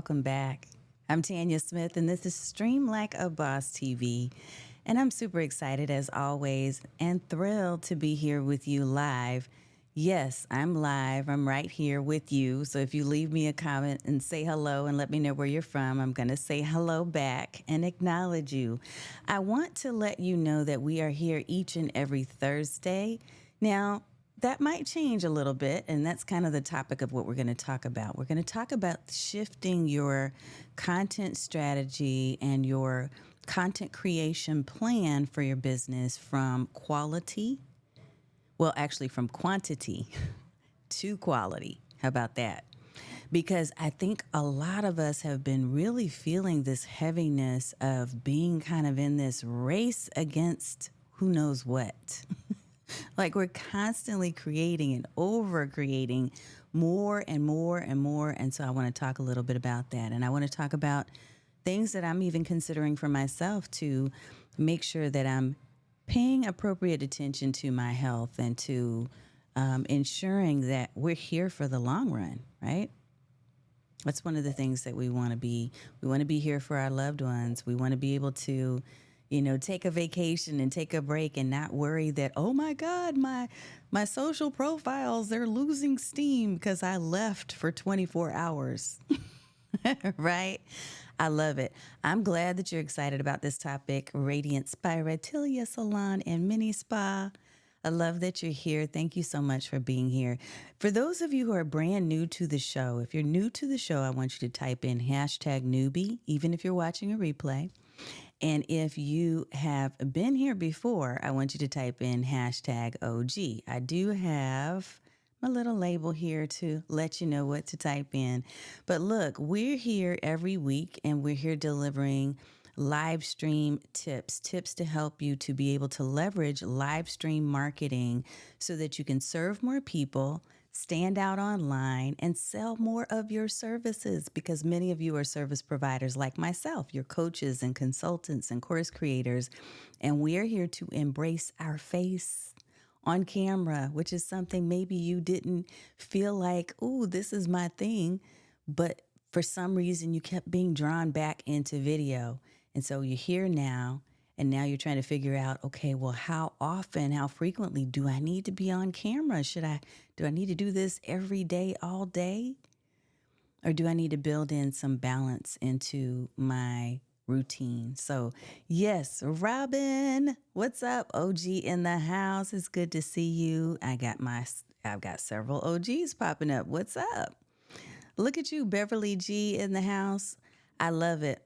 welcome back. I'm Tanya Smith, and this is Stream Like a Boss TV. And I'm super excited, as always, and thrilled to be here with you live. Yes, I'm live. I'm right here with you. So if you leave me a comment and say hello and let me know where you're from, I'm going to say hello back and acknowledge you. I want to let you know that we are here each and every Thursday. Now, that might change a little bit, and that's kind of the topic of what we're going to talk about. We're going to talk about shifting your content strategy and your content creation plan for your business from quality, well, actually from quantity to quality. How about that? Because I think a lot of us have been really feeling this heaviness of being kind of in this race against who knows what. Like we're constantly creating and over creating more and more and more. And so I want to talk a little bit about that. And I want to talk about things that I'm even considering for myself to make sure that I'm paying appropriate attention to my health and to ensuring that we're here for the long run, right? That's one of the things that we want to be. We want to be here for our loved ones. We want to be able to take a vacation and take a break and not worry that, oh my God, my social profiles, they're losing steam because I left for 24 hours, right? I love it. I'm glad that you're excited about this topic, Radiant Spiratilia Salon and Mini Spa. I love that you're here. Thank you so much for being here. For those of you who are brand new to the show, if you're new to the show, I want you to type in #newbie, even if you're watching a replay. And if you have been here before, I want you to type in #OG. I do have my little label here to let you know what to type in. But look, we're here every week and we're here delivering live stream tips to help you to be able to leverage live stream marketing so that you can serve more people, stand out online, and sell more of your services, because many of you are service providers like myself. You're coaches and consultants and course creators, and we are here to embrace our face on camera, which is something maybe you didn't feel like, ooh, this is my thing, but for some reason you kept being drawn back into video. And so you're here now, and now you're trying to figure out, okay, well, how often, how frequently do I need to be on camera? Do I need to do this every day, all day? Or do I need to build in some balance into my routine? So yes, Robin, what's up? OG in the house. It's good to see you. I've got several OGs popping up. What's up? Look at you, Beverly G in the house. I love it.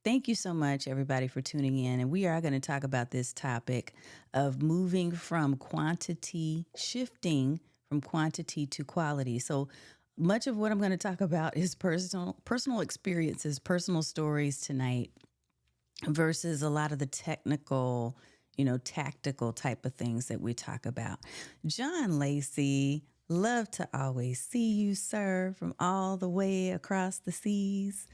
Thank you so much, everybody, for tuning in. And we are going to talk about this topic of moving from quantity, shifting from quantity to quality. So much of what I'm going to talk about is personal experiences, personal stories tonight versus a lot of the technical, tactical type of things that we talk about. John Lacey, love to always see you, sir, from all the way across the seas.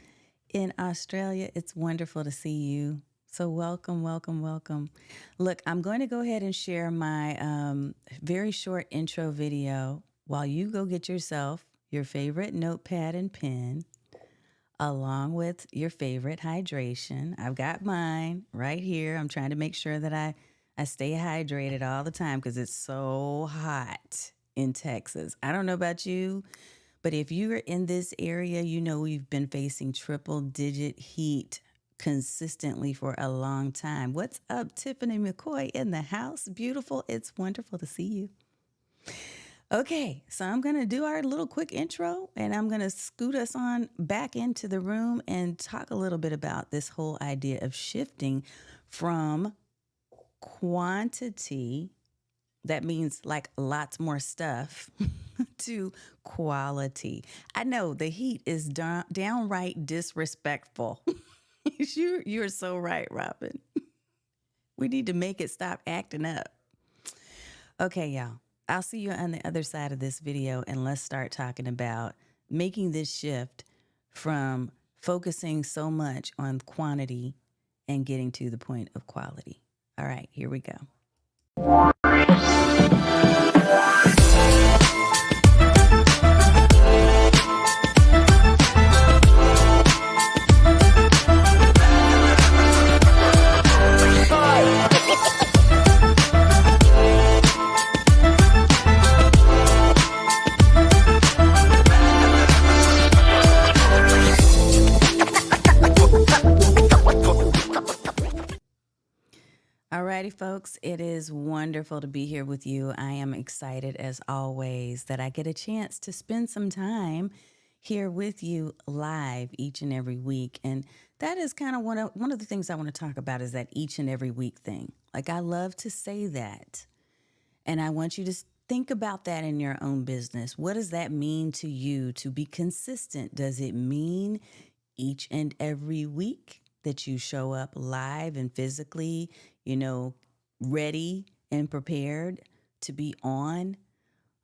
In Australia, it's wonderful to see you. So welcome, welcome, welcome. Look, I'm going to go ahead and share my very short intro video while you go get yourself your favorite notepad and pen, along with your favorite hydration. I've got mine right here. I'm trying to make sure that I stay hydrated all the time because it's so hot in Texas. I don't know about you, but if you're in this area, we've been facing triple-digit heat consistently for a long time. What's up, Tiffany McCoy in the house? Beautiful. It's wonderful to see you. Okay, so I'm going to do our little quick intro, and I'm going to scoot us on back into the room and talk a little bit about this whole idea of shifting from quantity, that means like lots more stuff, to quality. I know the heat is downright disrespectful. You're so right, Robin. We need to make it stop acting up. Okay, y'all. I'll see you on the other side of this video, and let's start talking about making this shift from focusing so much on quantity and getting to the point of quality. All right, here we go. righty, folks. It is wonderful to be here with you. I am excited as always that I get a chance to spend some time here with you live each and every week. And that is kind of one of the things I want to talk about is that each and every week thing. Like I love to say that. And I want you to think about that in your own business. What does that mean to you to be consistent? Does it mean each and every week that you show up live and physically, you know, ready and prepared to be on?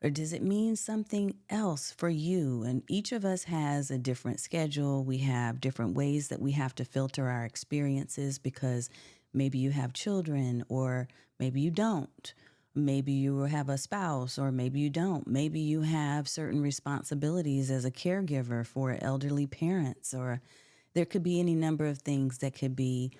Or does it mean something else for you? And each of us has a different schedule. We have different ways that we have to filter our experiences because maybe you have children or maybe you don't. Maybe you have a spouse or maybe you don't. Maybe you have certain responsibilities as a caregiver for elderly parents, or there could be any number of things that could be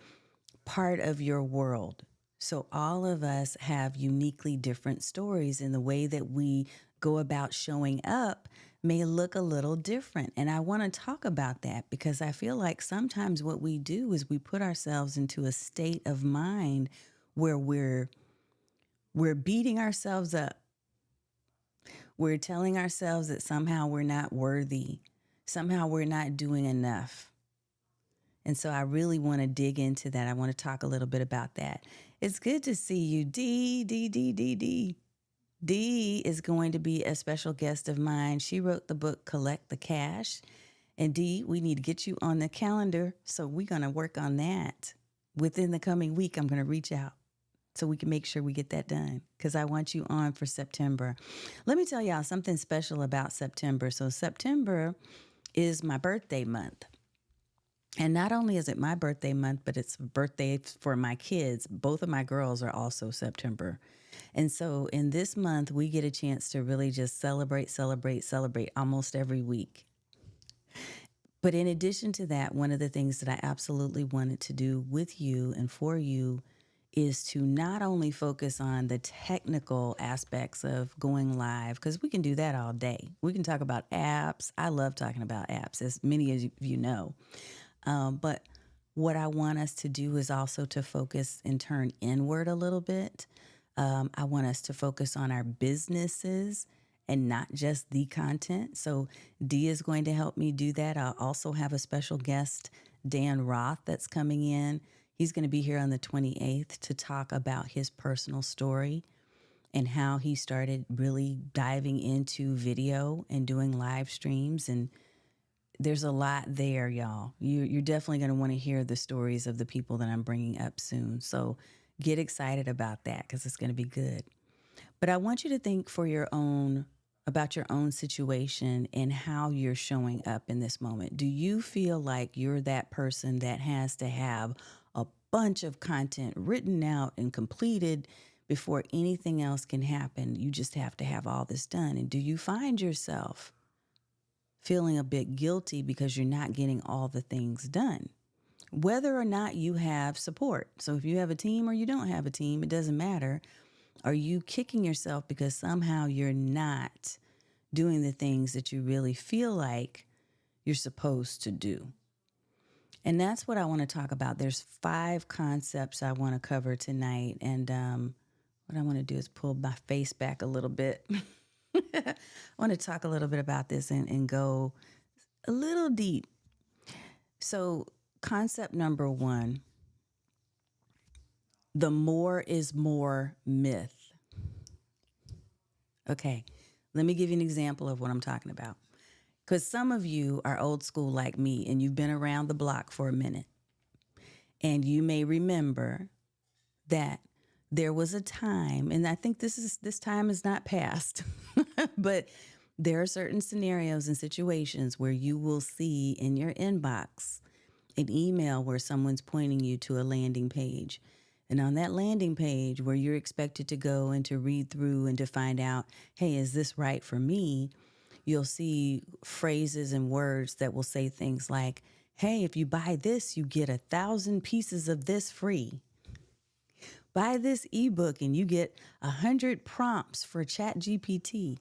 part of your world. So all of us have uniquely different stories, and the way that we go about showing up may look a little different. And I want to talk about that because I feel like sometimes what we do is we put ourselves into a state of mind where we're beating ourselves up. We're telling ourselves that somehow we're not worthy. Somehow we're not doing enough. And so I really want to dig into that. I want to talk a little bit about that. It's good to see you, D. D is going to be a special guest of mine. She wrote the book, Collect the Cash. And D, we need to get you on the calendar. So we're going to work on that. Within the coming week, I'm going to reach out so we can make sure we get that done because I want you on for September. Let me tell y'all something special about September. So September is my birthday month. And not only is it my birthday month, but it's birthday for my kids. Both of my girls are also September. And so in this month, we get a chance to really just celebrate almost every week. But in addition to that, one of the things that I absolutely wanted to do with you and for you is to not only focus on the technical aspects of going live, because we can do that all day. We can talk about apps. I love talking about apps, as many of you know. But what I want us to do is also to focus and turn inward a little bit. I want us to focus on our businesses and not just the content. So Dee is going to help me do that. I'll also have a special guest, Dan Roth, that's coming in. He's going to be here on the 28th to talk about his personal story and how he started really diving into video and doing live streams. And there's a lot there, y'all. You're definitely going to want to hear the stories of the people that I'm bringing up soon. So get excited about that because it's going to be good. But I want you to think about your own situation and how you're showing up in this moment. Do you feel like you're that person that has to have a bunch of content written out and completed before anything else can happen? You just have to have all this done. And do you find yourself feeling a bit guilty because you're not getting all the things done? Whether or not you have support. So if you have a team or you don't have a team, it doesn't matter. Are you kicking yourself because somehow you're not doing the things that you really feel like you're supposed to do? And that's what I want to talk about. There's 5 concepts I want to cover tonight. And what I want to do is pull my face back a little bit. I want to talk a little bit about this and go a little deep. So concept number 1, the more is more myth. Okay, let me give you an example of what I'm talking about. Because some of you are old school like me and you've been around the block for a minute. And you may remember that there was a time, and I think this time is not past, but there are certain scenarios and situations where you will see in your inbox an email where someone's pointing you to a landing page. And on that landing page where you're expected to go and to read through and to find out, hey, is this right for me? You'll see phrases and words that will say things like, hey, if you buy this, you get 1,000 pieces of this free. Buy this ebook and you get 100 prompts for ChatGPT.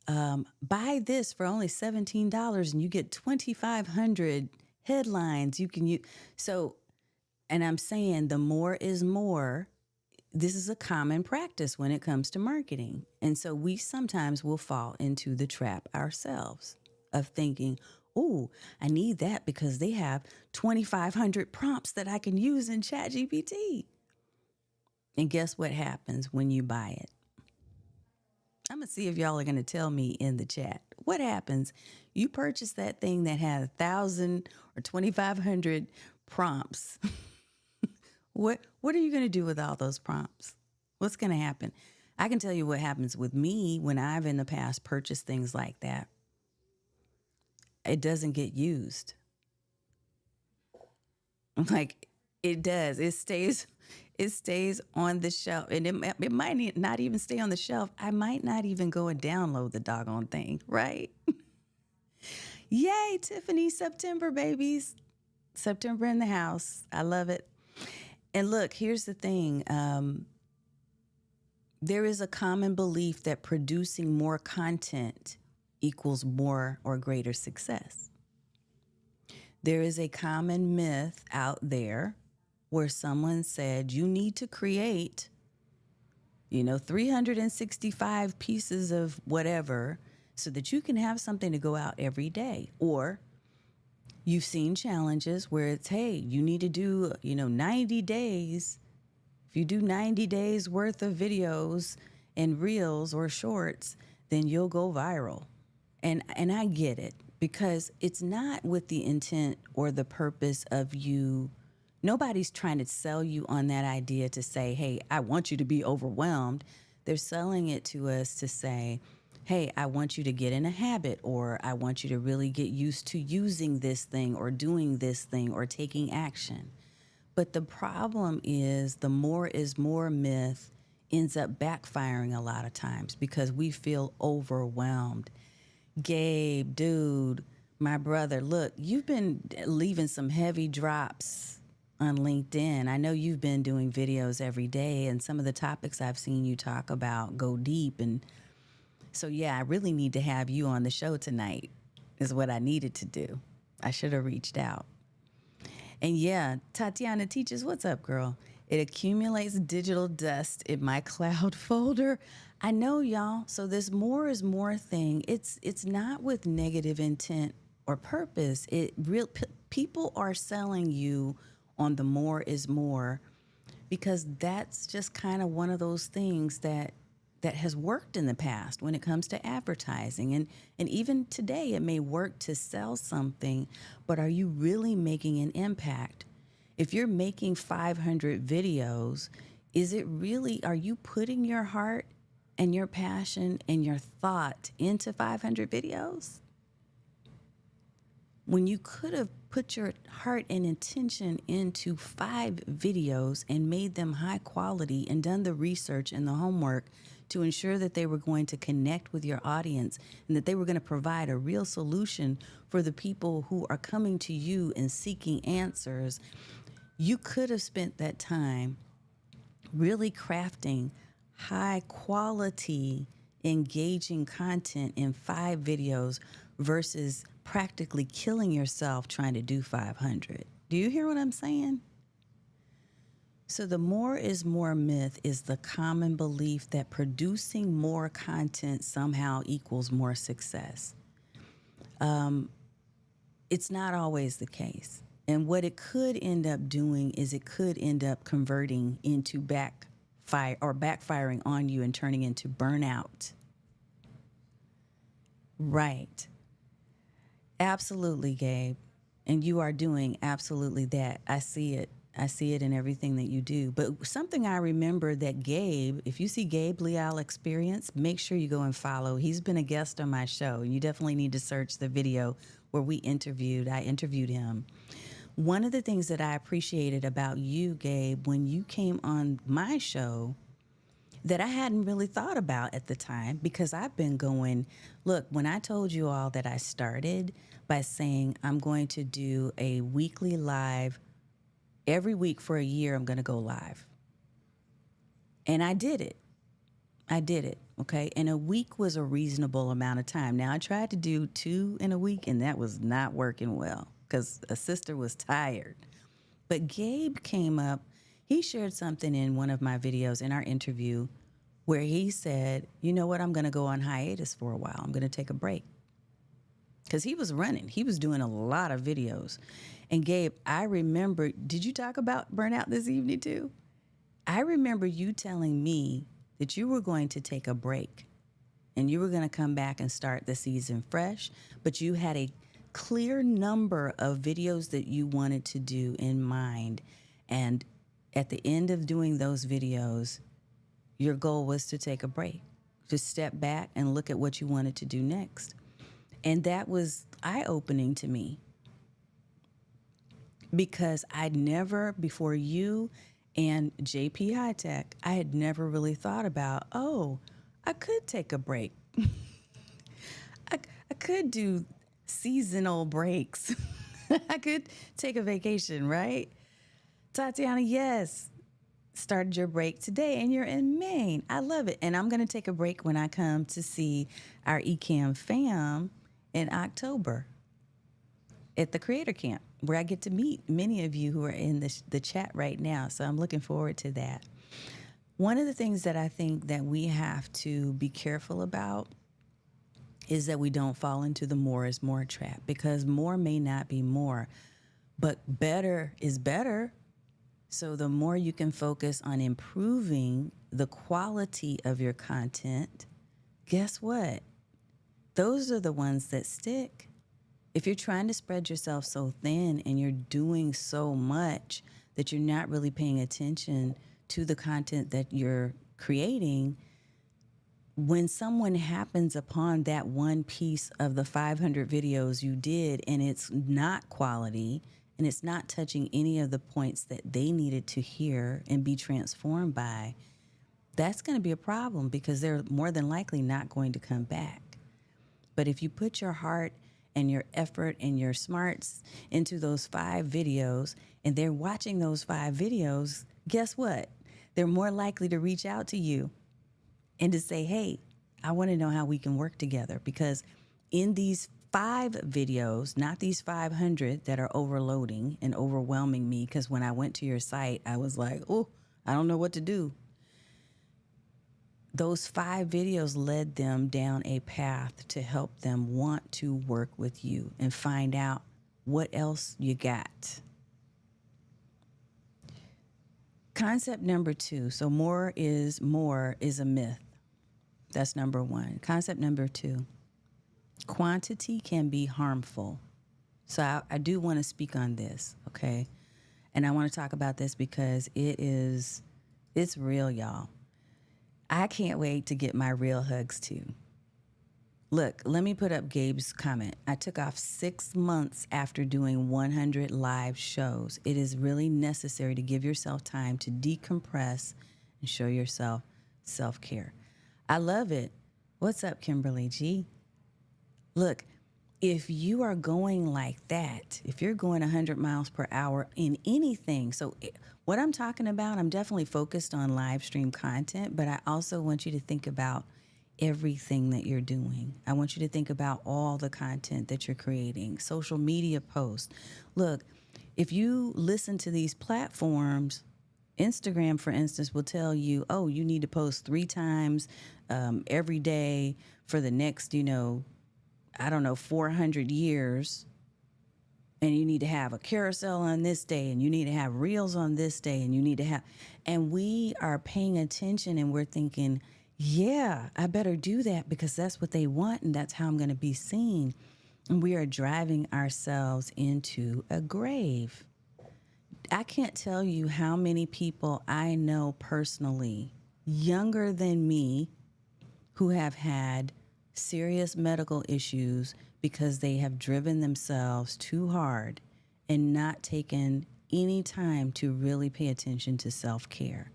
Buy this for only $17 and you get 2,500 headlines you can use. So And I'm saying the more is more. This is a common practice when it comes to marketing. And so we sometimes will fall into the trap ourselves of thinking, oh, I need that because they have 2,500 prompts that I can use in ChatGPT. And guess what happens when you buy it? I'm going to see if y'all are going to tell me in the chat. What happens? You purchase that thing that has 1,000 or 2,500 prompts. What are you going to do with all those prompts? What's going to happen? I can tell you what happens with me when I've in the past purchased things like that. It doesn't get used. Like it does. It stays on the shelf, and it might not even stay on the shelf. I might not even go and download the doggone thing, right? Yay, Tiffany, September babies. September in the house. I love it. And look, here's the thing. There is a common belief that producing more content equals more or greater success. There is a common myth out there where someone said you need to create, 365 pieces of whatever so that you can have something to go out every day. Or you've seen challenges where it's, hey, you need to do, 90 days. If you do 90 days worth of videos and reels or shorts, then you'll go viral. And I get it, because it's not with the intent or the purpose of you. Nobody's trying to sell you on that idea to say, hey, I want you to be overwhelmed. They're selling it to us to say, hey, I want you to get in a habit, or I want you to really get used to using this thing or doing this thing or taking action. But the problem is the more is more myth ends up backfiring a lot of times because we feel overwhelmed. Gabe, dude, my brother, look, you've been leaving some heavy drops on LinkedIn. I know you've been doing videos every day, and some of the topics I've seen you talk about go deep. And so, yeah, I really need to have you on the show tonight is what I needed to do. I should have reached out. And yeah, Tatiana teaches, what's up, girl? It accumulates digital dust in my cloud folder. I know, y'all. So this more is more thing, it's not with negative intent or purpose. People are selling you on the more is more because that's just kind of one of those things that has worked in the past when it comes to advertising. And even today, it may work to sell something, but are you really making an impact? If you're making 500 videos, are you putting your heart and your passion and your thought into 500 videos? When you could have put your heart and intention into 5 videos and made them high quality and done the research and the homework to ensure that they were going to connect with your audience and that they were going to provide a real solution for the people who are coming to you and seeking answers, you could have spent that time really crafting high quality, engaging content in 5 videos versus practically killing yourself trying to do 500. Do you hear what I'm saying? So the more is more myth is the common belief that producing more content somehow equals more success. It's not always the case. And what it could end up doing is it could end up converting into backfiring on you and turning into burnout. Right. Absolutely, Gabe. And you are doing absolutely that. I see it. I see it in everything that you do. But something I remember that Gabe, if you see Gabe Leal Experience, make sure you go and follow. He's been a guest on my show. You definitely need to search the video where I interviewed him. One of the things that I appreciated about you, Gabe, when you came on my show that I hadn't really thought about at the time, because I've been going, look, when I told you all that I started by saying I'm going to do a weekly live every week for a year, I'm going to go live. And I did it. Okay. And a week was a reasonable amount of time. Now I tried to do 2 in a week and that was not working well because a sister was tired. But Gabe came up, he shared something in one of my videos in our interview where he said, you know what, I'm going to go on hiatus for a while. I'm going to take a break. Because he was running, he was doing a lot of videos. And Gabe, I remember, did you talk about burnout this evening too? I remember you telling me that you were going to take a break and you were going to come back and start the season fresh, but you had a clear number of videos that you wanted to do in mind. And at the end of doing those videos, your goal was to take a break, to step back and look at what you wanted to do next. And that was eye-opening to me because I'd never, before you and JP High Tech, I had never really thought about, oh, I could take a break. I could do seasonal breaks. I could take a vacation, right? Tatiana, yes. Started your break today and you're in Maine. I love it. And I'm going to take a break when I come to see our ECAM fam in October at the Creator Camp, where I get to meet many of you who are in the chat right now. So I'm looking forward to that. One of the things that I think that we have to be careful about is that we don't fall into the more is more trap, because more may not be more, but better is better. So the more you can focus on improving the quality of your content, guess what? Those are the ones that stick. If you're trying to spread yourself so thin and you're doing so much that you're not really paying attention to the content that you're creating, when someone happens upon that one piece of the 500 videos you did and it's not quality and it's not touching any of the points that they needed to hear and be transformed by, that's going to be a problem because they're more than likely not going to come back. But if you put your heart and your effort and your smarts into those 5 videos and they're watching those 5 videos, guess what? They're more likely to reach out to you and to say, hey, I want to know how we can work together, because in these 5 videos, not these 500 that are overloading and overwhelming me, because when I went to your site, I was like, oh, I don't know what to do. Those 5 videos led them down a path to help them want to work with you and find out what else you got. Concept number 2. So more is a myth. That's number 1. Concept number 2. Quantity can be harmful. So I do want to speak on this, okay? And I want to talk about this because it's real, y'all. I can't wait to get my real hugs too. Look, let me put up Gabe's comment. I took off 6 months after doing 100 live shows. It is really necessary to give yourself time to decompress and show yourself self-care. I love it. What's up, Kimberly G? Look, if you are going like that, if you're going 100 miles per hour in anything, what I'm talking about, I'm definitely focused on live stream content, but I also want you to think about everything that you're doing. I want you to think about all the content that you're creating, social media posts. Look, if you listen to these platforms, Instagram, for instance, will tell you, oh, you need to post 3 times every day for the next, 400 years. And you need to have a carousel on this day, and you need to have reels on this day, and you need to have, and we are paying attention and we're thinking, yeah, I better do that because that's what they want and that's how I'm going to be seen. And we are driving ourselves into a grave. I can't tell you how many people I know personally, younger than me, who have had serious medical issues because they have driven themselves too hard and not taken any time to really pay attention to self-care.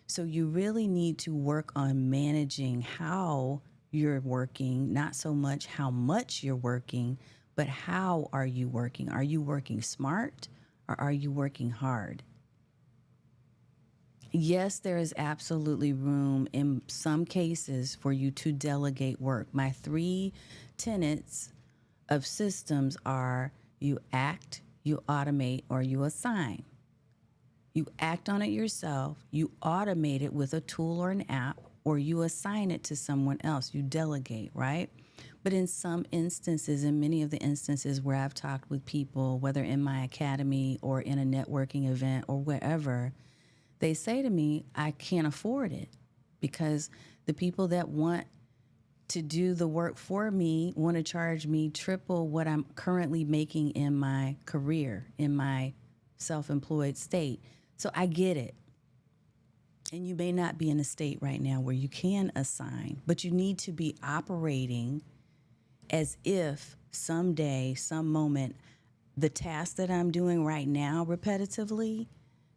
So you really need to work on managing how you're working, not so much how much you're working, but how are you working? Are you working smart or are you working hard? Yes, there is absolutely room in some cases for you to delegate work. My 3 tenets of systems are: you act, you automate or you assign. You act on it yourself, you automate it with a tool or an app, or you assign it to someone else. You delegate, right? But in some instances, in many of the instances where I've talked with people, whether in my academy or in a networking event or wherever, they say to me, I can't afford it because the people that want to do the work for me want to charge me triple what I'm currently making in my career, in my self employed state. So I get it. And you may not be in a state right now where you can assign, but you need to be operating as if someday, some moment, the tasks that I'm doing right now repetitively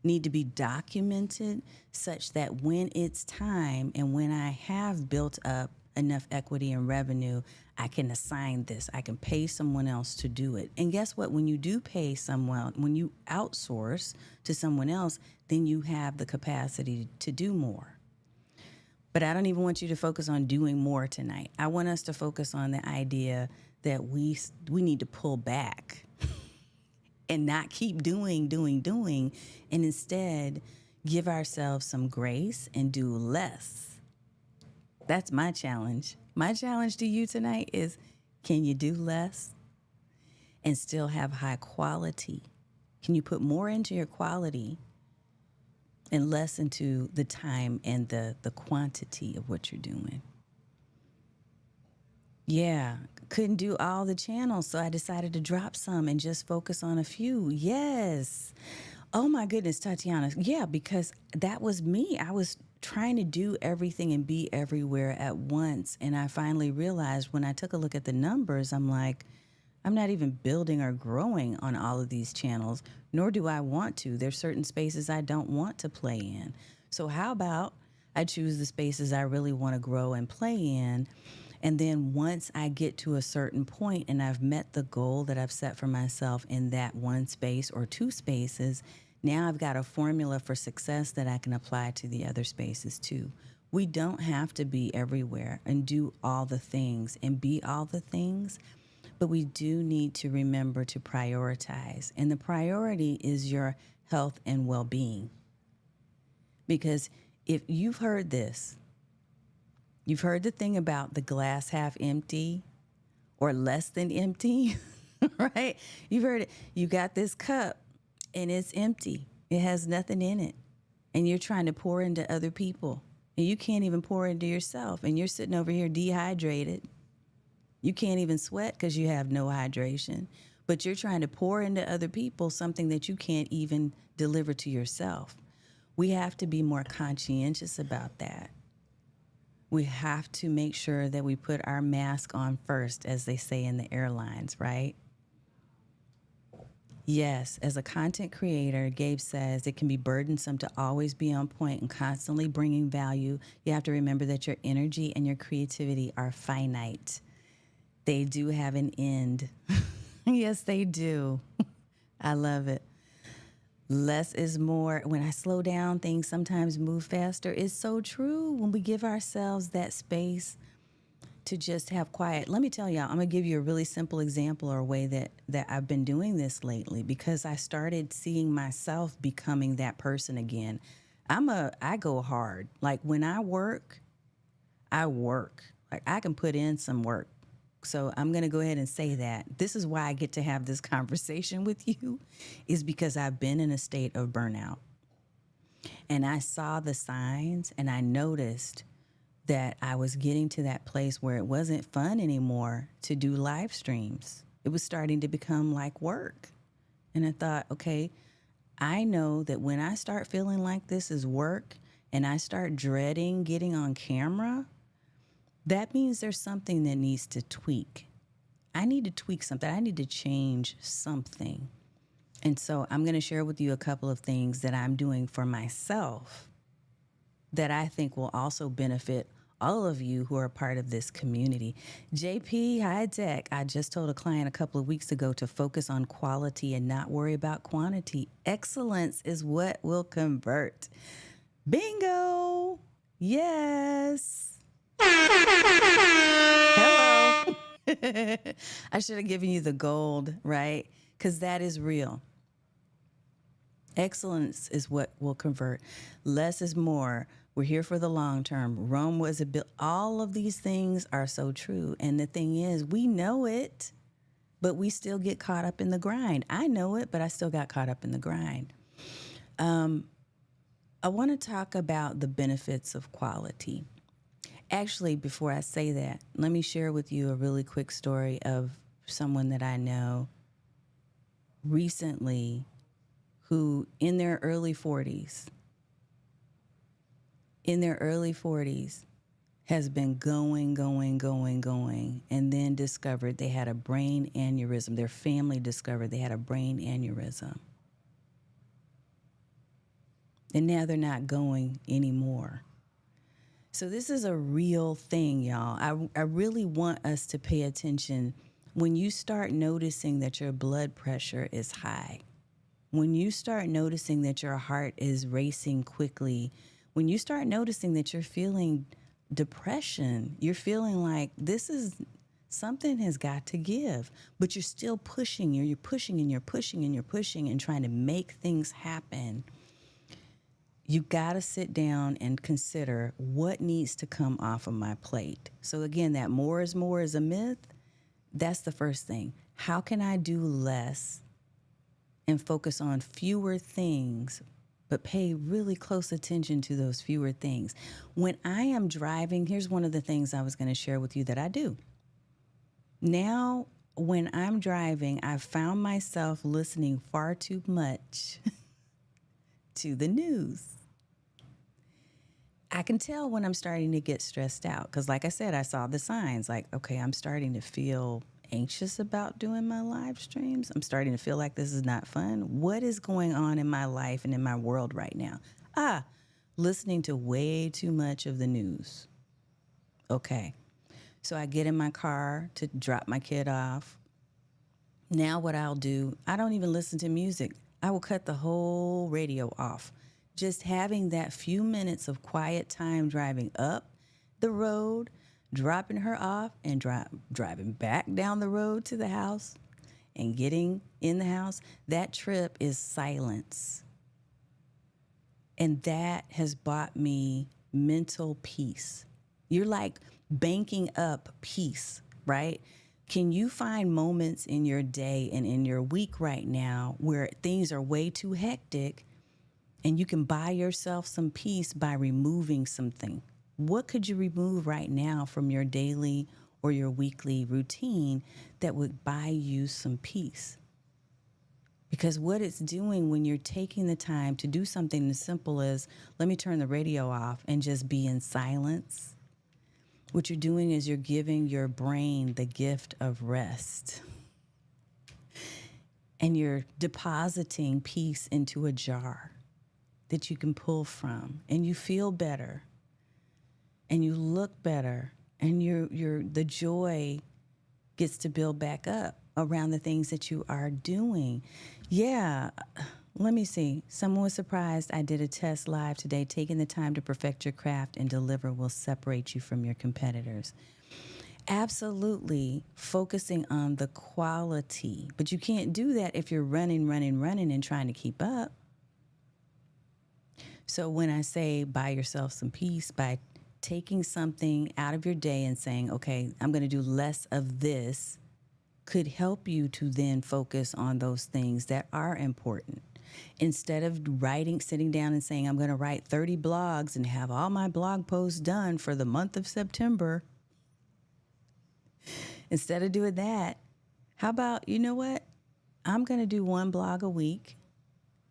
need to be documented such that when it's time and when I have built up enough equity and revenue, I can assign this. I can pay someone else to do it. And guess what? When you do pay someone, when you outsource to someone else, then you have the capacity to do more. But I don't even want you to focus on doing more tonight. I want us to focus on the idea that we need to pull back and not keep doing, and instead give ourselves some grace and do less. That's my challenge. My challenge to you tonight is, can you do less and still have high quality? Can you put more into your quality and less into the time and the quantity of what you're doing? Yeah, couldn't do all the channels, so I decided to drop some and just focus on a few. Yes. Oh my goodness, Tatiana. Yeah, because that was me. I was trying to do everything and be everywhere at once. And I finally realized when I took a look at the numbers, I'm like, I'm not even building or growing on all of these channels, nor do I want to. There's certain spaces I don't want to play in. So how about I choose the spaces I really want to grow and play in? And then once I get to a certain point and I've met the goal that I've set for myself in that one space or two spaces, now I've got a formula for success that I can apply to the other spaces too. We don't have to be everywhere and do all the things and be all the things, but we do need to remember to prioritize. And the priority is your health and well-being. Because if you've heard this, you've heard the thing about the glass half empty or less than empty, right? You've heard it. You got this cup and it's empty. It has nothing in it. And you're trying to pour into other people. And you can't even pour into yourself. And you're sitting over here dehydrated. You can't even sweat because you have no hydration. But you're trying to pour into other people something that you can't even deliver to yourself. We have to be more conscientious about that. We have to make sure that we put our mask on first, as they say in the airlines, right? Yes, as a content creator, Gabe says it can be burdensome to always be on point and constantly bringing value. You have to remember that your energy and your creativity are finite. They do have an end. Yes, they do. I love it. Less is more. When I slow down, things sometimes move faster. It's so true when we give ourselves that space to just have quiet. Let me tell y'all, I'm going to give you a really simple example or a way that I've been doing this lately because I started seeing myself becoming that person again. I go hard. Like when I work. Like I can put in some work. So I'm going to go ahead and say that. This is why I get to have this conversation with you is because I've been in a state of burnout. And I saw the signs and I noticed that I was getting to that place where it wasn't fun anymore to do live streams. It was starting to become like work. And I thought, okay, I know that when I start feeling like this is work and I start dreading getting on camera, that means there's something that needs to tweak. I need to tweak something. I need to change something. And so I'm going to share with you a couple of things that I'm doing for myself that I think will also benefit all of you who are part of this community. JP High Tech, I just told a client a couple of weeks ago to focus on quality and not worry about quantity. Excellence is what will convert. Bingo. Yes. Hello. I should have given you the gold, right? because that is real. Excellence is what will convert. Less is more. We're here for the long term. Rome was a built. All of these things are so true. And the thing is, we know it, but we still get caught up in the grind. I know it, but I still got caught up in the grind. I want to talk about the benefits of quality. Actually, before I say that, let me share with you a really quick story of someone that I know recently who in their early 40s has been going, and then discovered they had a brain aneurysm. Their family discovered they had a brain aneurysm. And now they're not going anymore. So this is a real thing, y'all. I really want us to pay attention when you start noticing that your blood pressure is high, when you start noticing that your heart is racing quickly, when you start noticing that you're feeling depression, you're feeling like this is something has got to give, but you're still pushing, you're pushing and you're pushing and you're pushing and trying to make things happen. You got to sit down and consider what needs to come off of my plate. So again, that more is a myth. That's the first thing. How can I do less and focus on fewer things, but pay really close attention to those fewer things? When I am driving, here's one of the things I was going to share with you that I do. Now, when I'm driving, I've found myself listening far too much to the news. I can tell when I'm starting to get stressed out because, like I said, I saw the signs like, okay, I'm starting to feel anxious about doing my live streams. I'm starting to feel like this is not fun. What is going on in my life and in my world right now? Listening to way too much of the news. Okay. So I get in my car to drop my kid off. Now what I'll do, I don't even listen to music. I will cut the whole radio off. Just having that few minutes of quiet time driving up the road, dropping her off, and driving back down the road to the house and getting in the house, that trip is silence. And that has bought me mental peace. You're like banking up peace, right? Can you find moments in your day and in your week right now where things are way too hectic and you can buy yourself some peace by removing something? What could you remove right now from your daily or your weekly routine that would buy you some peace? Because what it's doing when you're taking the time to do something as simple as, let me turn the radio off and just be in silence, what you're doing is you're giving your brain the gift of rest. And you're depositing peace into a jar that you can pull from, and you feel better, and you look better, and the joy gets to build back up around the things that you are doing. Yeah, let me see. Someone was surprised I did a test live today. Taking the time to perfect your craft and deliver will separate you from your competitors. Absolutely focusing on the quality, but you can't do that if you're running and trying to keep up. So when I say buy yourself some peace by taking something out of your day and saying, okay, I'm going to do less of this, could help you to then focus on those things that are important. Instead of sitting down and saying, I'm going to write 30 blogs and have all my blog posts done for the month of September. Instead of doing that, how about, you know what? I'm going to do one blog a week.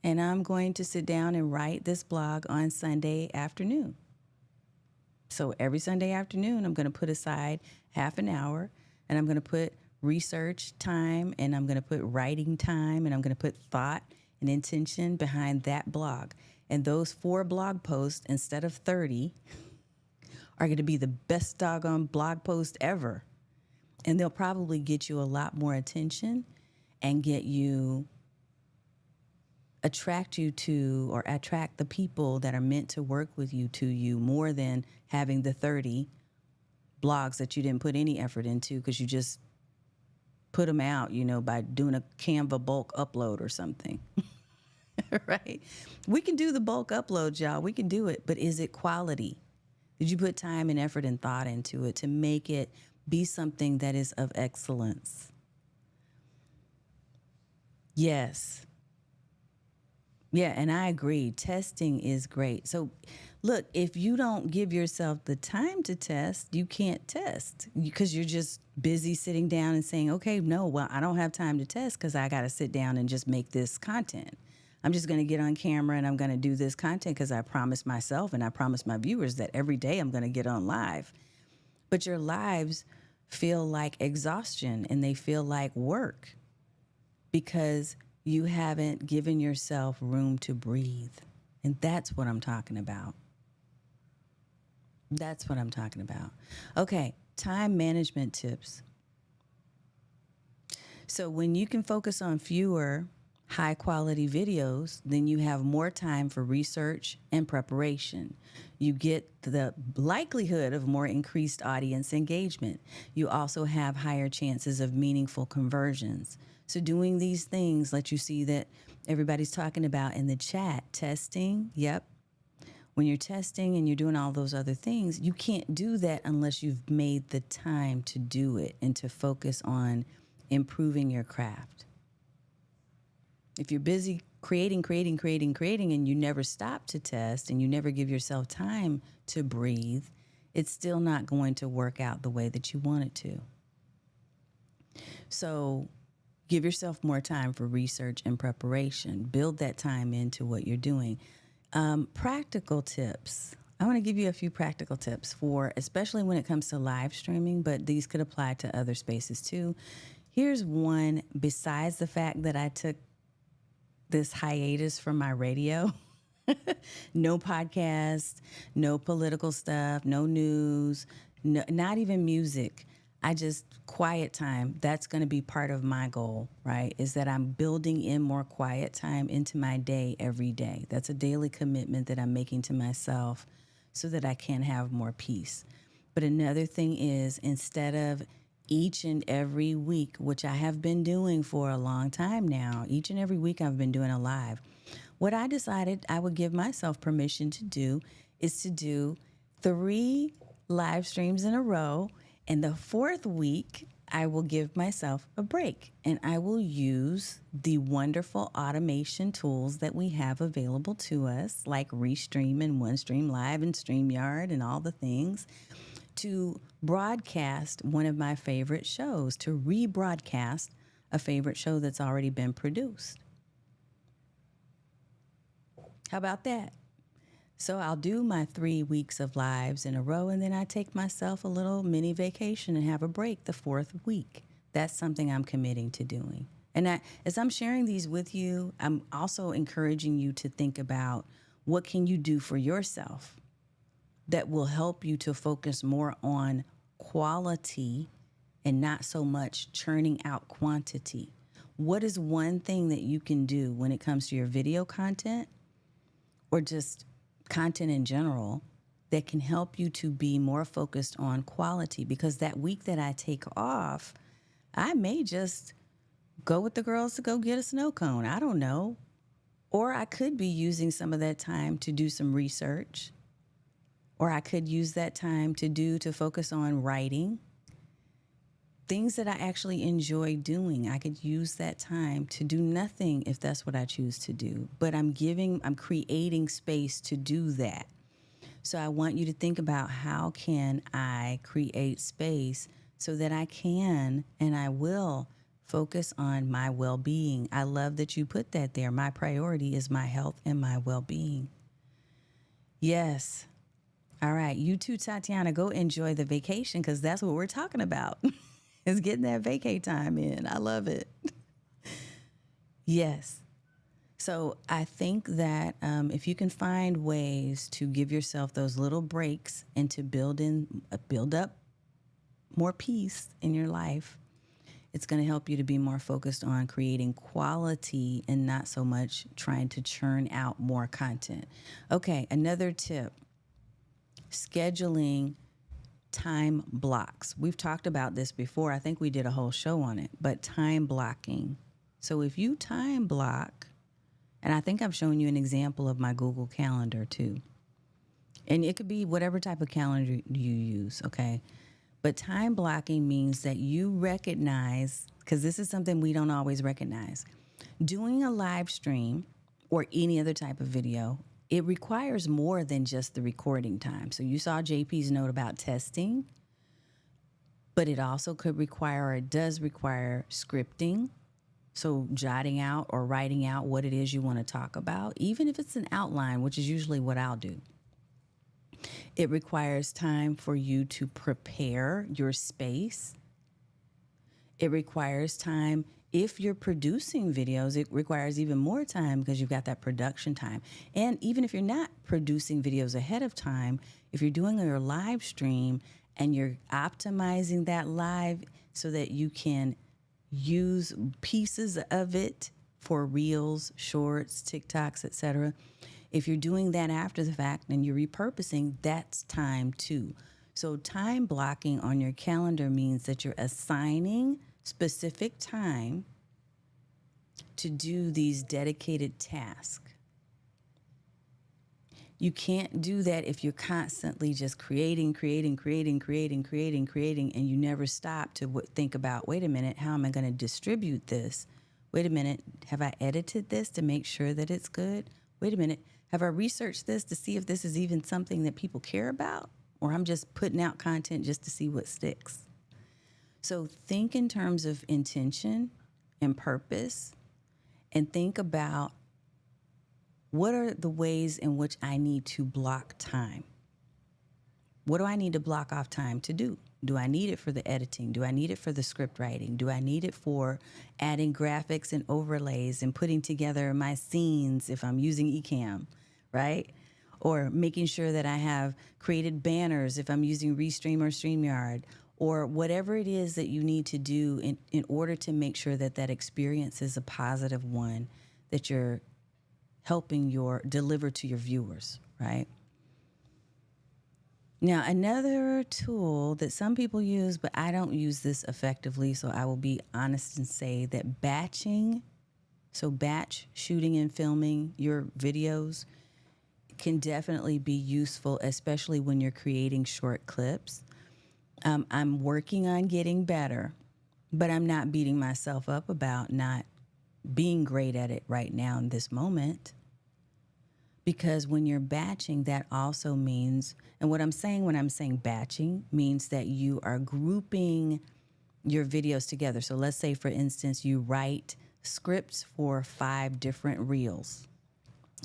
And I'm going to sit down and write this blog on Sunday afternoon. So every Sunday afternoon, I'm going to put aside half an hour, and I'm going to put research time, and I'm going to put writing time, and I'm going to put thought and intention behind that blog. And those 4 blog posts, instead of 30, are going to be the best doggone blog post ever. And they'll probably get you a lot more attention and attract you to, or attract the people that are meant to work with you to you, more than having the 30 blogs that you didn't put any effort into because you just put them out, by doing a Canva bulk upload or something. Right? We can do the bulk uploads, y'all. We can do it. But is it quality? Did you put time and effort and thought into it to make it be something that is of excellence? Yes. Yeah, and I agree. Testing is great. So, look, if you don't give yourself the time to test, you can't test because you're just busy sitting down and saying, okay, no, well, I don't have time to test because I got to sit down and just make this content. I'm just going to get on camera and I'm going to do this content because I promised myself and I promised my viewers that every day I'm going to get on live. But your lives feel like exhaustion and they feel like work because you haven't given yourself room to breathe. And that's what I'm talking about. That's what I'm talking about. Okay, time management tips. So when you can focus on fewer high quality videos, then you have more time for research and preparation. You get the likelihood of more increased audience engagement. You also have higher chances of meaningful conversions. So doing these things let you see that everybody's talking about in the chat, testing. Yep. When you're testing and you're doing all those other things, you can't do that unless you've made the time to do it and to focus on improving your craft. If you're busy creating, and you never stop to test and you never give yourself time to breathe, it's still not going to work out the way that you want it to. So give yourself more time for research and preparation. Build that time into what you're doing. Practical tips. I want to give you a few practical tips for, especially when it comes to live streaming, but these could apply to other spaces too. Here's one, besides the fact that I took this hiatus from my radio. No podcast, no political stuff, no news, no, not even music. I just quiet time. That's going to be part of my goal, right? Is that I'm building in more quiet time into my day every day. That's a daily commitment that I'm making to myself so that I can have more peace. But another thing is, instead of each and every week, which I have been doing for a long time now, each and every week I've been doing a live. What I decided I would give myself permission to do is to do 3 live streams in a row. And the 4th week, I will give myself a break and I will use the wonderful automation tools that we have available to us, like Restream and OneStream Live and StreamYard and all the things, to broadcast one of my favorite shows, to rebroadcast a favorite show that's already been produced. How about that? So I'll do my 3 weeks of lives in a row, and then I take myself a little mini vacation and have a break the 4th week. That's something I'm committing to doing. And as I'm sharing these with you, I'm also encouraging you to think about what can you do for yourself that will help you to focus more on quality and not so much churning out quantity. What is one thing that you can do when it comes to your video content or just content in general that can help you to be more focused on quality? Because that week that I take off, I may just go with the girls to go get a snow cone. I don't know. Or I could be using some of that time to do some research. Or I could use that time to focus on writing. Things that I actually enjoy doing. I could use that time to do nothing if that's what I choose to do. But I'm creating space to do that. So I want you to think about, how can I create space so that I can and I will focus on my well-being. I love that you put that there. My priority is my health and my well-being. Yes. All right. You too, Tatiana, go enjoy the vacation, because that's what we're talking about. Is getting that vacay time in. I love it. Yes. So I think that if you can find ways to give yourself those little breaks and to build up more peace in your life, it's going to help you to be more focused on creating quality and not so much trying to churn out more content. Okay, another tip: scheduling time blocks. We've talked about this before. I think we did a whole show on it, but time blocking. So if you time block, and I think I've shown you an example of my Google Calendar too. And it could be whatever type of calendar you use, okay? But time blocking means that you recognize, because this is something we don't always recognize. Doing a live stream or any other type of video, it requires more than just the recording time. So you saw JP's note about testing, but it also could require, or it does require, scripting. So jotting out or writing out what it is you want to talk about, even if it's an outline, which is usually what I'll do. It requires time for you to prepare your space. It requires time. If you're producing videos, it requires even more time because you've got that production time. And even if you're not producing videos ahead of time, if you're doing your live stream and you're optimizing that live so that you can use pieces of it for reels, shorts, TikToks, etc. If you're doing that after the fact and you're repurposing, that's time too. So time blocking on your calendar means that you're assigning specific time to do these dedicated tasks. You can't do that if you're constantly just creating, and you never stop to think about, wait a minute, how am I going to distribute this? Wait a minute, have I edited this to make sure that it's good? Wait a minute, have I researched this to see if this is even something that people care about? Or I'm just putting out content just to see what sticks. So think in terms of intention and purpose, and think about, what are the ways in which I need to block time? What do I need to block off time to do? Do I need it for the editing? Do I need it for the script writing? Do I need it for adding graphics and overlays and putting together my scenes if I'm using Ecamm, right? Or making sure that I have created banners if I'm using Restream or StreamYard, or whatever it is that you need to do in order to make sure that that experience is a positive one, that you're helping deliver to your viewers, right? Now, another tool that some people use, but I don't use this effectively, so I will be honest and say that batching, so batch shooting and filming your videos, can definitely be useful, especially when you're creating short clips. I'm working on getting better, but I'm not beating myself up about not being great at it right now in this moment. Because when you're batching, that also means, and what I'm saying when I'm saying batching means that you are grouping your videos together. So let's say, for instance, you write scripts for 5 different reels,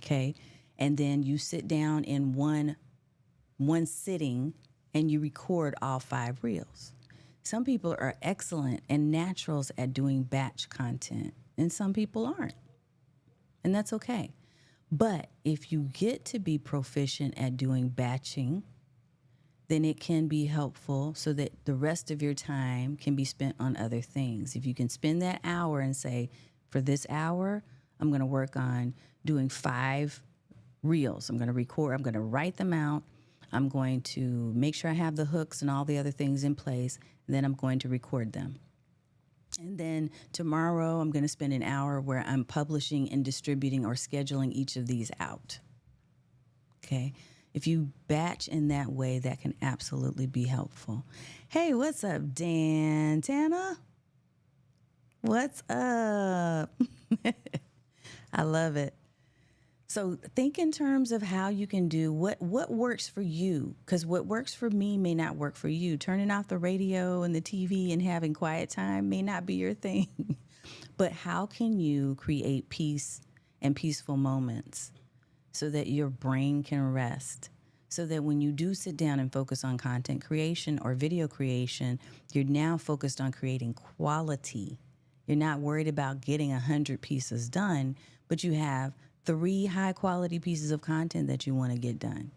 okay? And then you sit down in one sitting and you record all 5 reels. Some people are excellent and naturals at doing batch content, and some people aren't. And that's okay. But if you get to be proficient at doing batching, then it can be helpful so that the rest of your time can be spent on other things. If you can spend that hour and say, for this hour, I'm going to work on doing 5 reels. I'm going to record, I'm going to write them out. I'm going to make sure I have the hooks and all the other things in place, and then I'm going to record them. And then tomorrow, I'm going to spend an hour where I'm publishing and distributing or scheduling each of these out. Okay? If you batch in that way, that can absolutely be helpful. Hey, what's up, Dan Tana? What's up? I love it. So think in terms of how you can do what works for you, because what works for me may not work for you. Turning off the radio and the TV and having quiet time may not be your thing. But how can you create peace and peaceful moments so that your brain can rest? So that when you do sit down and focus on content creation or video creation, you're now focused on creating quality. You're not worried about getting 100 pieces done, but you have 3 high quality pieces of content that you want to get done.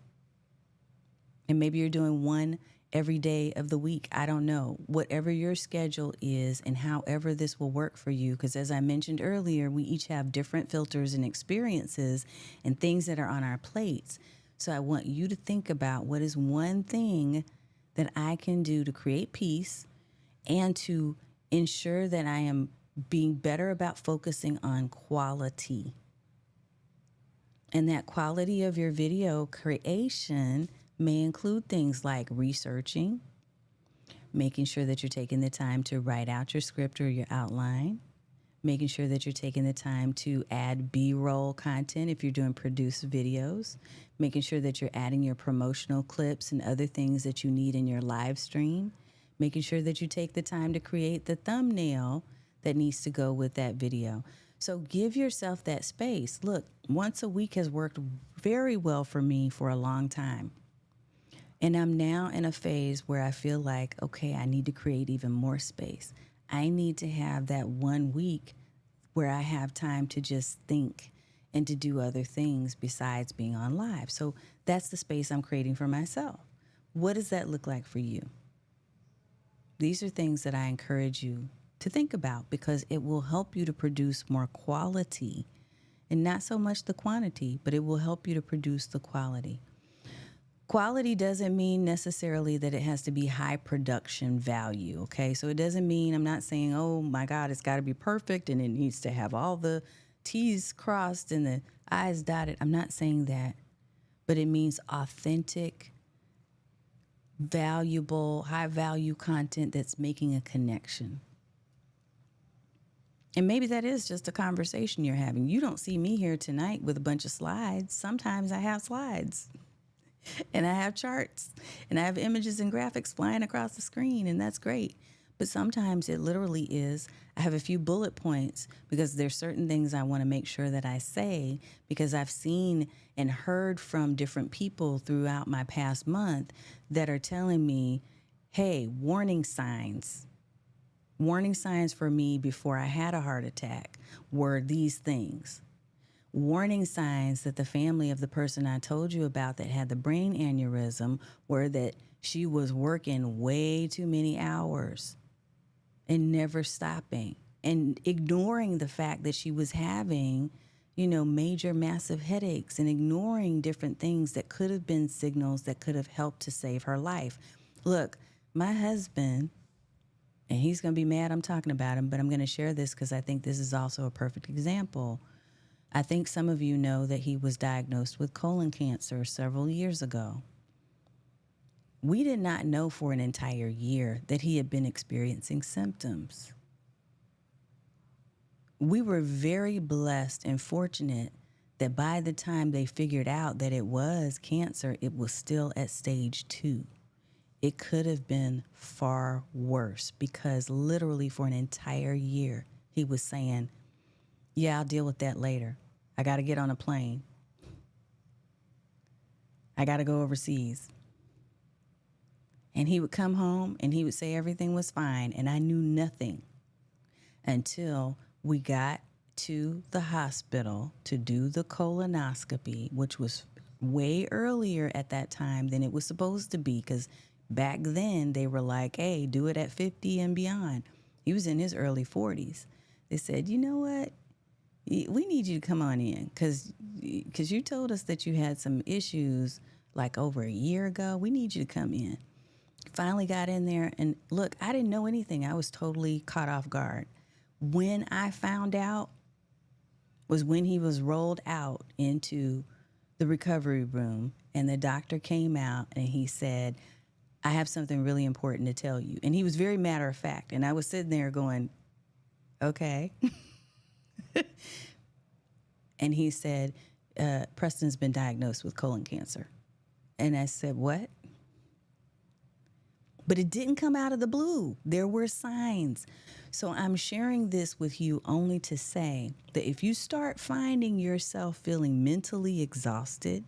And maybe you're doing 1 every day of the week. I don't know. Whatever your schedule is and however this will work for you, because as I mentioned earlier, we each have different filters and experiences and things that are on our plates. So I want you to think about, what is one thing that I can do to create peace and to ensure that I am being better about focusing on quality. And that quality of your video creation may include things like researching, making sure that you're taking the time to write out your script or your outline, making sure that you're taking the time to add B-roll content if you're doing produced videos, making sure that you're adding your promotional clips and other things that you need in your live stream, making sure that you take the time to create the thumbnail that needs to go with that video. So give yourself that space. Look, once a week has worked very well for me for a long time. And I'm now in a phase where I feel like, okay, I need to create even more space. I need to have that 1 week where I have time to just think and to do other things besides being on live. So that's the space I'm creating for myself. What does that look like for you? These are things that I encourage you to think about because it will help you to produce more quality and not so much the quantity, but it will help you to produce the quality. Quality doesn't mean necessarily that it has to be high production value, okay? So it doesn't mean, I'm not saying, oh my God, it's got to be perfect and it needs to have all the T's crossed and the I's dotted. I'm not saying that, but it means authentic, valuable, high value content that's making a connection. And maybe that is just a conversation you're having. You don't see me here tonight with a bunch of slides. Sometimes I have slides. And I have charts and I have images and graphics flying across the screen, and that's great. But sometimes it literally is, I have a few bullet points because there's certain things I want to make sure that I say because I've seen and heard from different people throughout my past month that are telling me, hey, warning signs. Warning signs for me before I had a heart attack were these things. Warning signs that the family of the person I told you about that had the brain aneurysm were that she was working way too many hours and never stopping and ignoring the fact that she was having, major massive headaches and ignoring different things that could have been signals that could have helped to save her life. Look, my husband, and he's going to be mad I'm talking about him, but I'm going to share this because I think this is also a perfect example. I think some of you know that he was diagnosed with colon cancer several years ago. We did not know for an entire year that he had been experiencing symptoms. We were very blessed and fortunate that by the time they figured out that it was cancer, it was still at stage 2. It could have been far worse because literally for an entire year, he was saying, yeah, I'll deal with that later. I got to get on a plane. I got to go overseas. And he would come home and he would say everything was fine. And I knew nothing until we got to the hospital to do the colonoscopy, which was way earlier at that time than it was supposed to be. Because back then they were like, hey, do it at 50 and beyond. He was in his early 40s. They said, you know what? We need you to come on in because you told us that you had some issues like over a year ago. We need you to come in. Finally got in there and look, I didn't know anything. I was totally caught off guard. When I found out was when he was rolled out into the recovery room and the doctor came out and he said, I have something really important to tell you. And he was very matter of fact. And I was sitting there going, okay. And he said, Preston's been diagnosed with colon cancer. And I said, what? But it didn't come out of the blue. There were signs. So I'm sharing this with you only to say that if you start finding yourself feeling mentally exhausted,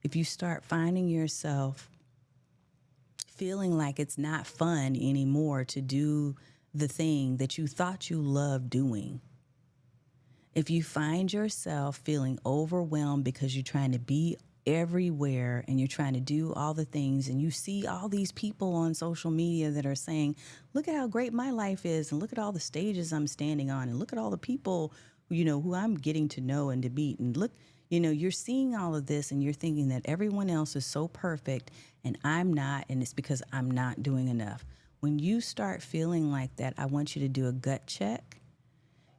if you start finding yourself feeling like it's not fun anymore to do the thing that you thought you loved doing, if you find yourself feeling overwhelmed because you're trying to be everywhere and you're trying to do all the things and you see all these people on social media that are saying, look at how great my life is and look at all the stages I'm standing on and look at all the people, who I'm getting to know and to meet and look, You're seeing all of this and you're thinking that everyone else is so perfect and I'm not, and it's because I'm not doing enough. When you start feeling like that, I want you to do a gut check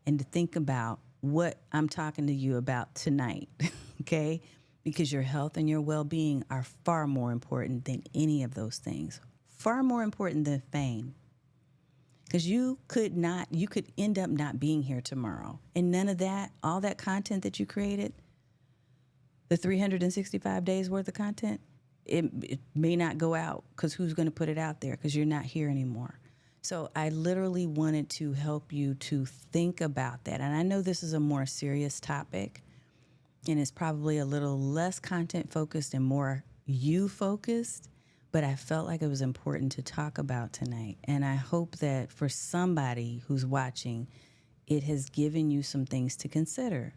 and to think about what I'm talking to you about tonight, okay? Because your health and your well being are far more important than any of those things, far more important than fame. Because you could end up not being here tomorrow. And none of that, all that content that you created, the 365 days worth of content, it may not go out because who's going to put it out there because you're not here anymore. So I literally wanted to help you to think about that. And I know this is a more serious topic and it's probably a little less content focused and more you focused, but I felt like it was important to talk about tonight. And I hope that for somebody who's watching, it has given you some things to consider.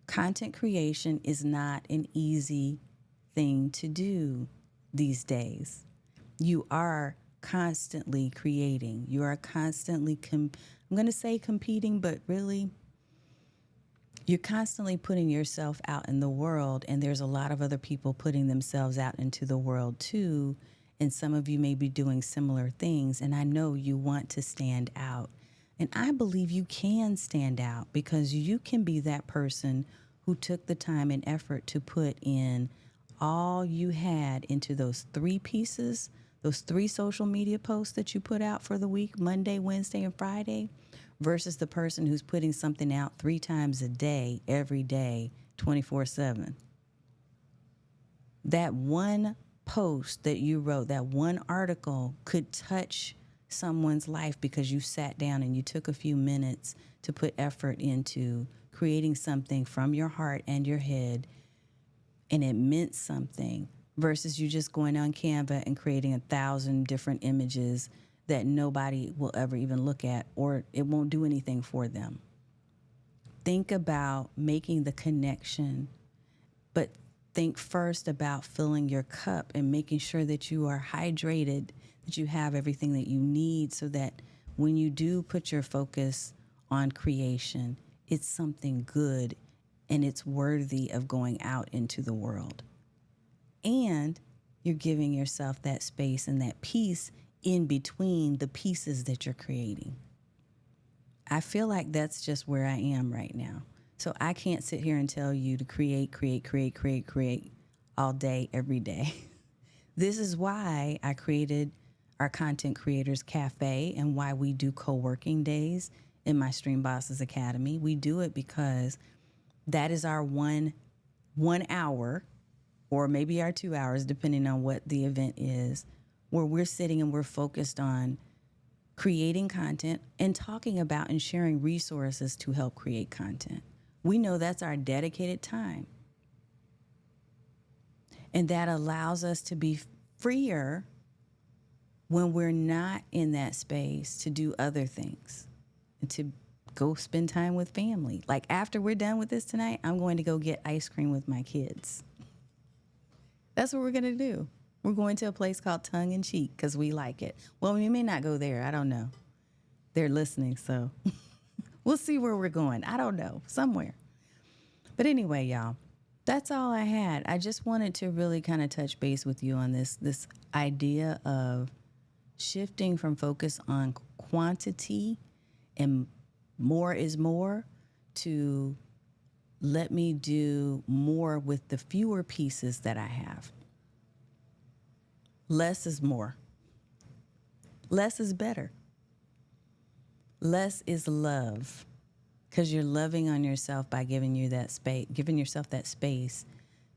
Content creation is not an easy thing to do these days. You are constantly creating. You are constantly, I'm going to say competing, but really, you're constantly putting yourself out in the world, and there's a lot of other people putting themselves out into the world too. And some of you may be doing similar things, and I know you want to stand out. And I believe you can stand out because you can be that person who took the time and effort to put in all you had into those 3 pieces, those 3 social media posts that you put out for the week, Monday, Wednesday, and Friday, versus the person who's putting something out 3 times a day, every day, 24/7. That one post that you wrote, that one article could touch someone's life because you sat down and you took a few minutes to put effort into creating something from your heart and your head, and it meant something, versus you just going on Canva and creating 1,000 different images that nobody will ever even look at, or it won't do anything for them. Think about making the connection, but think first about filling your cup and making sure that you are hydrated, that you have everything that you need so that when you do put your focus on creation, it's something good and it's worthy of going out into the world. And you're giving yourself that space and that peace in between the pieces that you're creating. I feel like that's just where I am right now. So I can't sit here and tell you to create all day, every day. This is why I created our Content Creators Cafe and why we do co-working days in my Stream Bosses Academy. We do it because that is our one hour, or maybe our 2 hours, depending on what the event is, where we're sitting and we're focused on creating content and talking about and sharing resources to help create content. We know that's our dedicated time. And that allows us to be freer when we're not in that space to do other things and to go spend time with family. Like after we're done with this tonight, I'm going to go get ice cream with my kids. That's what we're going to do. We're going to a place called Tongue in Cheek because we like it. Well, we may not go there. I don't know. They're listening, so we'll see where we're going. I don't know. Somewhere. But anyway, y'all, that's all I had. I just wanted to really kind of touch base with you on this idea of shifting from focus on quantity and more is more to let me do more with the fewer pieces that I have. Less is more. Less is better. Less is love, because you're loving on yourself by giving yourself that space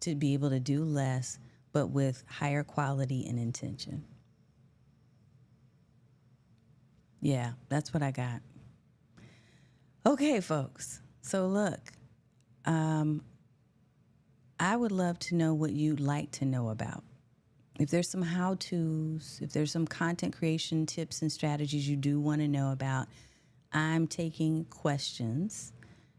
to be able to do less, but with higher quality and intention. Yeah, that's what I got. Okay, folks. So look, I would love to know what you'd like to know about. If there's some how-tos, if there's some content creation tips and strategies you do want to know about, I'm taking questions,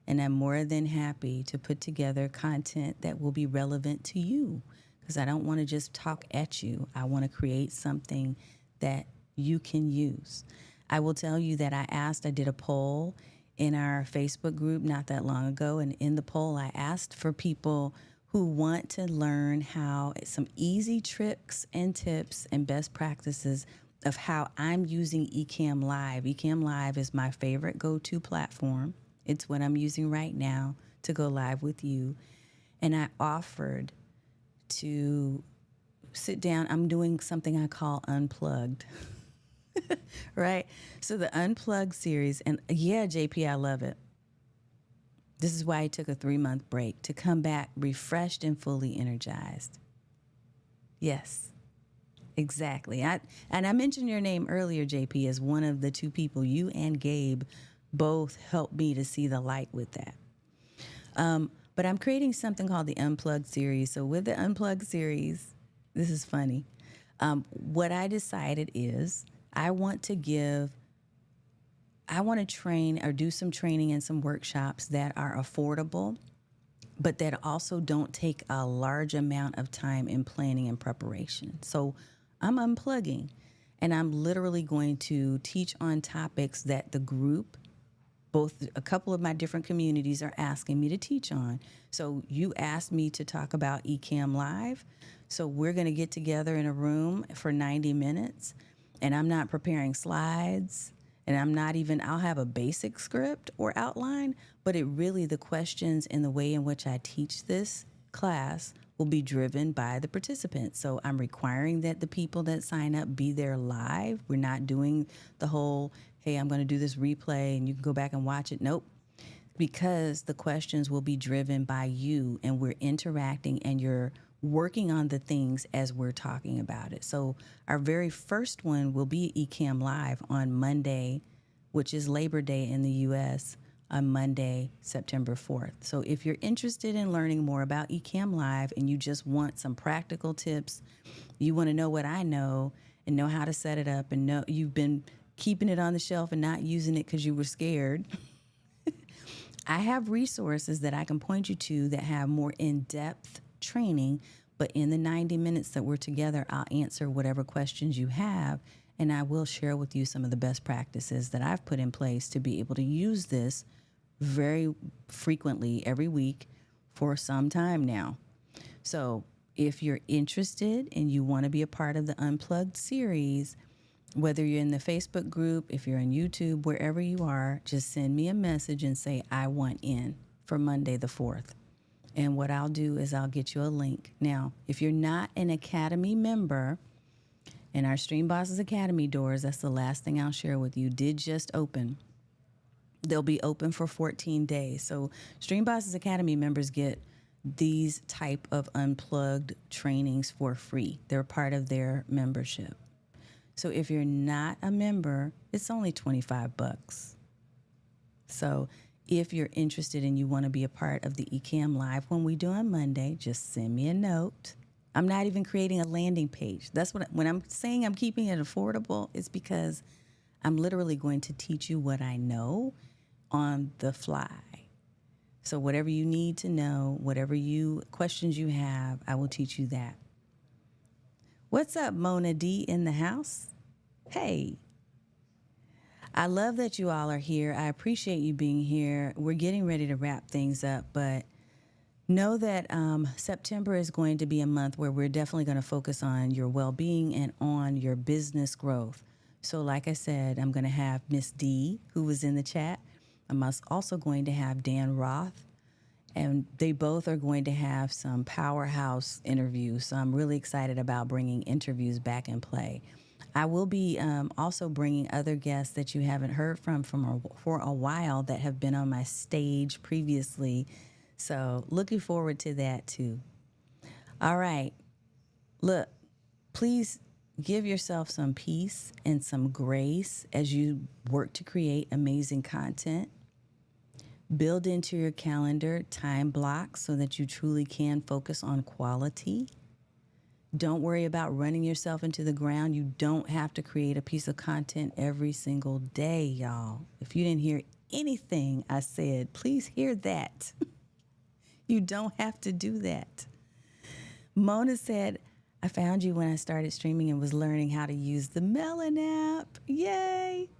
and I'm more than happy to put together content that will be relevant to you, because I don't want to just talk at you. I want to create something that you can use. I will tell you that I did a poll in our Facebook group not that long ago. And in the poll, I asked for people who want to learn how some easy tricks and tips and best practices of how I'm using Ecamm Live. Ecamm Live is my favorite go-to platform. It's what I'm using right now to go live with you. And I offered to sit down. I'm doing something I call Unplugged, right? So the Unplugged series, and yeah, JP, I love it. This is why I took a 3-month break to come back refreshed and fully energized. Yes, exactly. And I mentioned your name earlier, JP, as one of the two people. You and Gabe both helped me to see the light with that. But I'm creating something called the Unplugged series. So with the Unplugged series, this is funny. What I decided is I want to train or do some training and some workshops that are affordable, but that also don't take a large amount of time in planning and preparation. So I'm unplugging, and I'm literally going to teach on topics that the group, both a couple of my different communities, are asking me to teach on. So you asked me to talk about Ecamm Live. So we're going to get together in a room for 90 minutes, and I'm not preparing slides, and I'll have a basic script or outline, but the questions and the way in which I teach this class will be driven by the participants. So I'm requiring that the people that sign up be there live. We're not doing the whole, hey, I'm going to do this replay and you can go back and watch it. Nope. Because the questions will be driven by you, and we're interacting, and you're working on the things as we're talking about it. So our very first one will be Ecamm Live on Monday, which is Labor Day in the U.S., on Monday, September 4th. So if you're interested in learning more about Ecamm Live and you just want some practical tips, you want to know what I know and know how to set it up, and know you've been keeping it on the shelf and not using it because you were scared, I have resources that I can point you to that have more in-depth training, but in the 90 minutes that we're together, I'll answer whatever questions you have, and I will share with you some of the best practices that I've put in place to be able to use this very frequently every week for some time now. So if you're interested and you want to be a part of the Unplugged series, whether you're in the Facebook group, if you're on YouTube, wherever you are, just send me a message and say, I want in for Monday the 4th. And what I'll do is I'll get you a link. Now, if you're not an Academy member, and our Stream Bosses Academy doors, that's the last thing I'll share with you, did just open. They'll be open for 14 days. So Stream Bosses Academy members get these type of unplugged trainings for free. They're part of their membership. So if you're not a member, it's only $25. So if you're interested and you want to be a part of the Ecamm Live when we do on Monday, just send me a note. I'm not even creating a landing page. That's when I'm saying I'm keeping it affordable, it's because I'm literally going to teach you what I know on the fly. So whatever you need to know, whatever questions you have, I will teach you that. What's up, Mona D in the house? Hey. I love that you all are here. I appreciate you being here. We're getting ready to wrap things up, but know that September is going to be a month where we're definitely going to focus on your well-being and on your business growth. So like I said, I'm going to have Miss D, who was in the chat. I'm also going to have Dan Roth, and they both are going to have some powerhouse interviews. So I'm really excited about bringing interviews back in play. I will be also bringing other guests that you haven't heard from for a while that have been on my stage previously. So looking forward to that too. All right. Look, please give yourself some peace and some grace as you work to create amazing content. Build into your calendar time blocks so that you truly can focus on quality. Don't worry about running yourself into the ground. You don't have to create a piece of content every single day, y'all. If you didn't hear anything I said, please hear that. You don't have to do that. Mona said, I found you when I started streaming and was learning how to use the Melon app. Yay.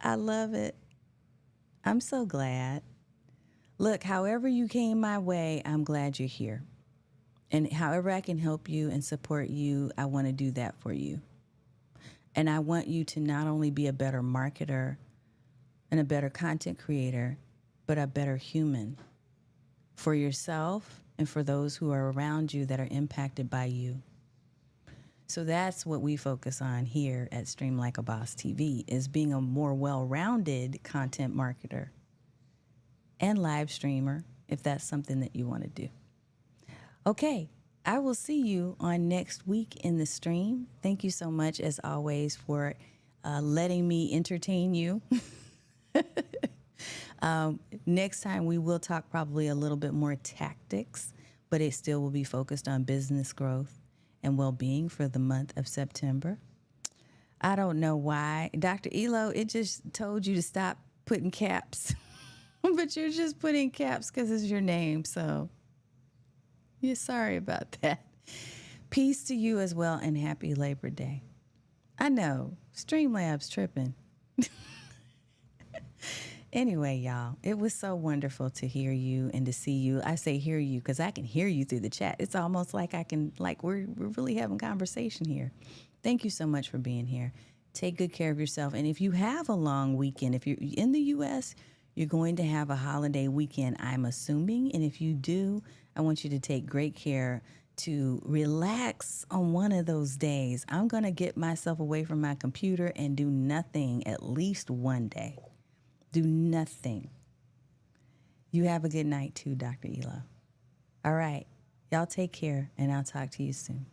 I love it. I'm so glad. Look, however you came my way, I'm glad you're here. And however I can help you and support you, I want to do that for you. And I want you to not only be a better marketer and a better content creator, but a better human for yourself and for those who are around you that are impacted by you. So that's what we focus on here at Stream Like a Boss TV, is being a more well-rounded content marketer and live streamer, if that's something that you want to do. Okay, I will see you on next week in the stream. Thank you so much, as always, for letting me entertain you. Next time, we will talk probably a little bit more tactics, but it still will be focused on business growth and well-being for the month of September. I don't know why. Dr. Elo, it just told you to stop putting caps, but you're just putting caps because it's your name. So yeah, sorry about that. Peace to you as well, and happy Labor Day. I know, Streamlabs tripping. Anyway, y'all, it was so wonderful to hear you and to see you. I say hear you because I can hear you through the chat. It's almost like we're really having conversation here. Thank you so much for being here. Take good care of yourself. And if you have a long weekend, if you're in the U.S., you're going to have a holiday weekend, I'm assuming. And if you do, I want you to take great care to relax on one of those days. I'm going to get myself away from my computer and do nothing at least one day. Do nothing. You have a good night too, Dr. Elo. All right. Y'all take care, and I'll talk to you soon.